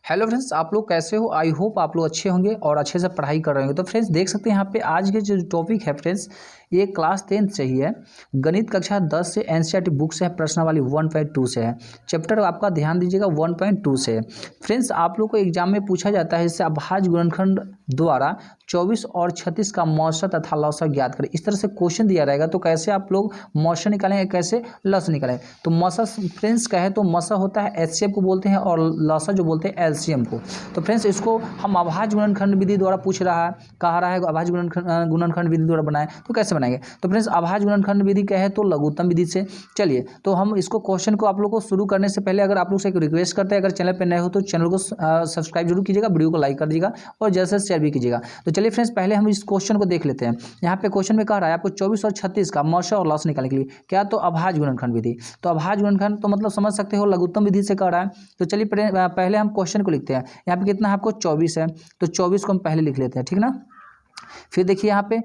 Hello friends, आप लोग कैसे हो। आई होप आप लोग अच्छे होंगे और अच्छे से पढ़ाई कर रहे होंगे। तो फ्रेंड्स देख सकते हैं यहाँ पे आज के जो टॉपिक है फ्रेंड्स, ये क्लास 10th से ही है। गणित कक्षा 10 से एनसीईआरटी बुक से है, प्रश्नावली 1.2 से है। चैप्टर आपका ध्यान दीजिएगा 1.2 से है। फ्रेंड्स आप लोग को एग्जाम में पूछा जाता है इससे अभाज्य गुणनखंड द्वारा 24 और 36 का मौसा तथा लौसा ज्ञात करें। इस तरह से क्वेश्चन दिया रहेगा तो कैसे आप लोग मौसा निकालेंगे, कैसे लौसा निकालेंगे। तो मौसा फ्रेंड्स का है तो मौसा होता है एचसीएफ को बोलते हैं और लौसा जो बोलते हैं एलसीएम को। तो फ्रेंड्स इसको हम अभाज्य गुणनखंड विधि द्वारा पूछ रहा है, कहा रहा है अभाज्य गुणनखंड विधि द्वारा बनाए तो कैसे बनाएंगे। तो फ्रेंड्स अभाज्य गुणनखंड विधि क्या है तो लघुत्तम विधि से। चलिए तो हम इसको क्वेश्चन को आप लोग को शुरू करने से पहले अगर आप लोग से एक रिक्वेस्ट करते हैं, अगर चैनल पर नए हो तो चैनल को सब्सक्राइब जरूर कीजिएगा, वीडियो को लाइक कर दीजिएगा और जैसे शेयर भी कीजिएगा। तो चलिए फ्रेंड्स पहले हम इस क्वेश्चन को देख लेते हैं। यहाँ पे क्वेश्चन में कह रहा है आपको 24 और 36 का मौसा और लौसा निकालने के लिए क्या, तो अभाज्य गुणनखंड विधि। तो अभाज्य गुणनखंड तो मतलब समझ सकते हो लघुत्तम विधि से कह रहा है। तो चलिए पहले हम क्वेश्चन को लिखते हैं। यहाँ पे कितना है आपको 24 है, तो 24 को हम पहले लिख लेते हैं, ठीक ना। फिर देखिए यहाँ पे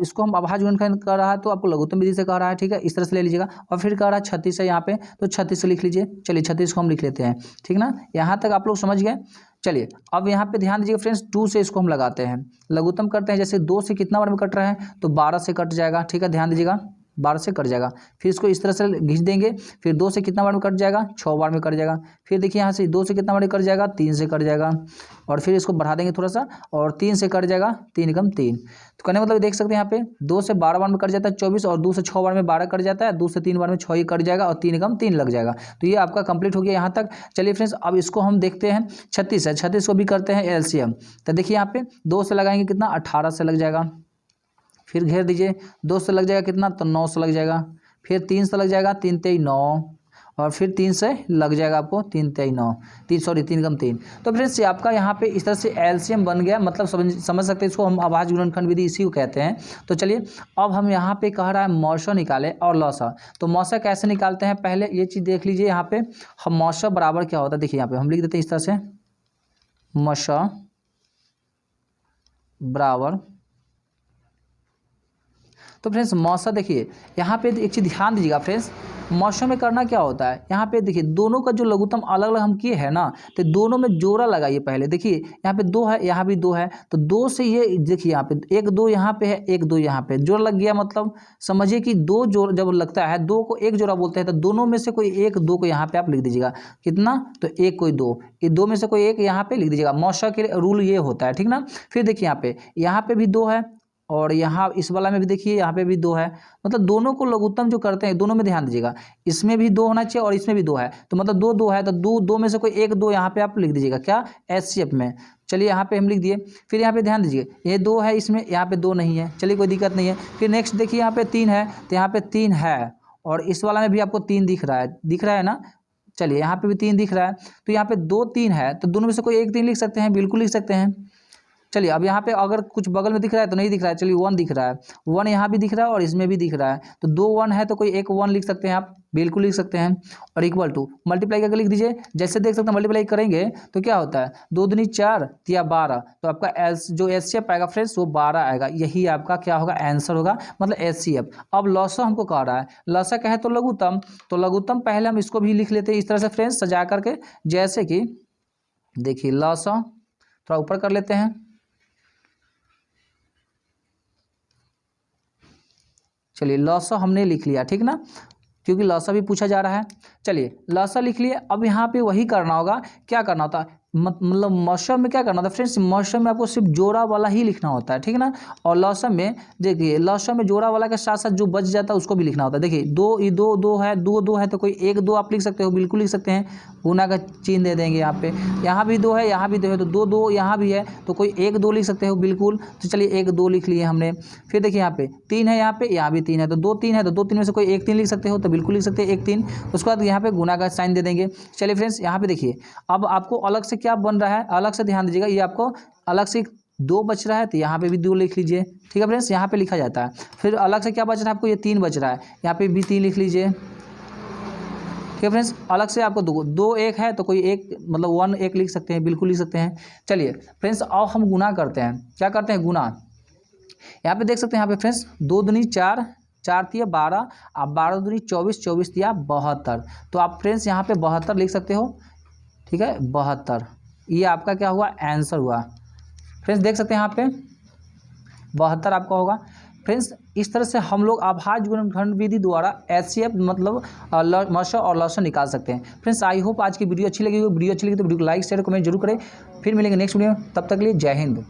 इसको हम अभाज्य गुणनखंड कर रहा है तो आपको लघुत्तम विधि से कह रहा है, ठीक है, इस तरह से ले लीजिएगा। और फिर कह रहा है 36 है यहाँ पे, तो 36 से लिख लीजिए। चलिए 36 को हम लिख लेते हैं, ठीक ना। यहाँ तक आप लोग समझ गए। चलिए अब यहाँ पे ध्यान दीजिएगा फ्रेंड्स, 2 से इसको हम लगाते हैं, लघुत्तम करते हैं। जैसे 2 से कितना बार में कट रहा है तो 12 से कट जाएगा, ठीक है, ध्यान दीजिएगा 12 से कट जाएगा। फिर इसको इस तरह से घिंच देंगे, फिर 2 से कितना बार में कट जाएगा 6 बार में कट जाएगा। फिर देखिए यहाँ से 2 से कितना बार में कट जाएगा 3 से कट जाएगा। और फिर इसको बढ़ा देंगे थोड़ा सा और 3 से कट जाएगा 3 एकम 3। तो कहने मतलब देख सकते हैं यहाँ पे 2 से 12 बार में कट जाता है 24 और 2 से 6 बार में 12 कट जाता है, 2 से 3 बार में 6 ही कट जाएगा और 3 एकम 3 लग जाएगा। तो ये आपका कंप्लीट हो गया यहाँ तक। चलिए फ्रेंड्स अब इसको हम देखते हैं 36 है, 36 को भी करते हैं एलसीएम। तो देखिए यहाँ पे 2 से लगाएंगे कितना 18 से लग जाएगा। फिर घेर दीजिए 2 से लग जाएगा कितना तो 9 से लग जाएगा। फिर 3 से लग जाएगा 3 3 9 और फिर 3 से लग जाएगा आपको 3 3 9 3 एकम 3। तो फ्रेंड्स ये आपका यहाँ पे इस तरह से एलसीएम बन गया, मतलब समझ सकते हैं इसको हम अभाज्य गुणनखंड विधि इसी को कहते हैं। तो चलिए अब हम यहाँ पे कह रहा है मौसा निकाले और लौसा। तो मौसा कैसे निकालते हैं पहले ये चीज़ देख लीजिए। यहाँ पे हम मौसा बराबर क्या होता है देखिए, यहाँ पे हम लिख देते हैं इस तरह से, मौसा बराबर। तो फ्रेंड्स मौसा देखिए यहाँ पे एक चीज़ ध्यान दीजिएगा फ्रेंड्स, मौसा में करना क्या होता है, यहाँ पे देखिए दोनों का जो लघुत्तम अलग अलग हम किए हैं ना, तो दोनों में जोड़ा लगाइए पहले। देखिए यहाँ पे 2 है, यहाँ भी 2 है, तो 2 से ये देखिए यहाँ पे 1 2 यहाँ पे है, 1 2 यहाँ पे जोड़ लग गया। मतलब समझिए कि 2 जोड़ जब लगता है 2 को 1 जोड़ा बोलते हैं, तो दोनों में से कोई 1 2 को यहाँ पे आप लिख दीजिएगा कितना, तो 1 कोई 2, ये 2 में से कोई 1 यहाँ पे लिख दीजिएगा। मौसा के रूल ये होता है, ठीक ना। फिर देखिए यहाँ पे भी 2 है और यहाँ इस वाला में भी देखिए यहाँ पे भी 2 है। मतलब दोनों को लघुत्तम जो करते हैं दोनों में ध्यान दीजिएगा, इसमें भी 2 होना चाहिए और इसमें भी 2 है। तो मतलब 2 2 है तो 2 में से कोई 1 2 यहाँ पे आप लिख दीजिएगा क्या, एचसीएफ में। चलिए यहाँ पे हम लिख दिए। फिर यहाँ पे ध्यान दीजिए ये 2 है, इसमें यहाँ पे 2 नहीं है, चलिए कोई दिक्कत नहीं है। फिर नेक्स्ट देखिए यहाँ पे 3 है, तो यहाँ पे 3 है और इस वाला में भी आपको 3 दिख रहा है ना। चलिए यहाँ पे भी 3 दिख रहा है, तो यहाँ पे 2 3 है, तो दोनों में से कोई 1 3 लिख सकते हैं, बिल्कुल लिख सकते हैं। चलिए अब यहाँ पे अगर कुछ बगल में दिख रहा है तो नहीं दिख रहा है, चलिए 1 दिख रहा है, 1 यहाँ भी दिख रहा है और इसमें भी दिख रहा है, तो 2 1 है तो कोई एक 1 लिख सकते हैं आप, बिल्कुल लिख सकते हैं। और इक्वल टू मल्टीप्लाई करके लिख दीजिए। जैसे देख सकते हैं मल्टीप्लाई करेंगे तो क्या होता है 2 दूनी 4 या 12, तो आपका जो एचसीएफ आएगा फ्रेंड्स वो 12 आएगा। यही आपका क्या होगा आंसर होगा, मतलब एचसीएफ। अब लौसा हमको कह रहा है, लौसा कहे तो लघुत्तम, तो लघुत्तम पहले हम इसको भी लिख लेते हैं इस तरह से फ्रेंड्स सजा करके। जैसे कि देखिए लौसा थोड़ा ऊपर कर लेते हैं, चलिए लौसा हमने लिख लिया, ठीक ना, क्योंकि लौसा भी पूछा जा रहा है। चलिए लौसा लिख लिए। अब यहाँ पे वही करना होगा, क्या करना होता है मतलब मौसा में क्या करना होता है फ्रेंड्स, मौसा में आपको सिर्फ जोड़ा वाला ही लिखना होता है, ठीक ना। और लौसा में देखिए लौसा में जोड़ा वाला के साथ साथ जो बच जाता है उसको भी लिखना होता है। देखिए 2 ये 2 2 है, 2 2 है तो कोई 1 2 आप लिख सकते हो, बिल्कुल लिख सकते हैं। गुना का चिन्ह दे देंगे यहाँ पे, यहाँ भी 2 है, यहाँ भी 2 है, तो 2 2 यहाँ भी है तो कोई 1 2 लिख सकते हो, बिल्कुल। तो चलिए 1 2 लिख लिए हमने। फिर देखिए यहाँ पे 3 है, यहाँ पे यहाँ भी 3 है, तो 2 3 है, तो 2 3 में से कोई 1 3 लिख सकते हो, तो बिल्कुल लिख सकते हैं 1 3। उसके बाद यहाँ पे गुना का साइन दे देंगे। चलिए फ्रेंड्स यहाँ पे देखिए अब आपको अलग से क्या बन रहा है, अलग से ध्यान दीजिएगा, ये आपको अलग से 2 बच रहा है तो यहाँ पे भी 2 लिख लीजिए, ठीक है फ्रेंड्स, यहाँ पे लिखा जाता है। फिर अलग से क्या बच रहा है आपको, ये 3 बच रहा है, यहाँ पे भी 3 लिख लीजिए, ठीक है फ्रेंड्स। अलग से आपको 2 1 है तो कोई 1 मतलब 1 1 लिख सकते हैं, बिल्कुल लिख सकते हैं। चलिए फ्रेंड्स अब हम गुना करते हैं, क्या करते हैं गुना। यहाँ पे देख सकते हैं यहाँ पे फ्रेंड्स 2 दूनी 4 4 तिया 12, अब 12 दूनी 24 24 तिया 72, तो आप फ्रेंड्स यहाँ पे 72 लिख सकते हो, ठीक है 72। ये आपका क्या हुआ आंसर हुआ। फ्रेंड्स देख सकते हैं यहाँ पे 72 आपका होगा। फ्रेंड्स इस तरह से हम लोग अभाज्य गुणनखंड विधि द्वारा HCF मतलब मशा और लॉसन निकाल सकते हैं। फ्रेंड्स आई होप आज की वीडियो अच्छी लगी तो वीडियो को लाइक शेयर कमेंट जरूर करें। फिर मिलेंगे नेक्स्ट वीडियो में, तब तक के लिए जय हिंद।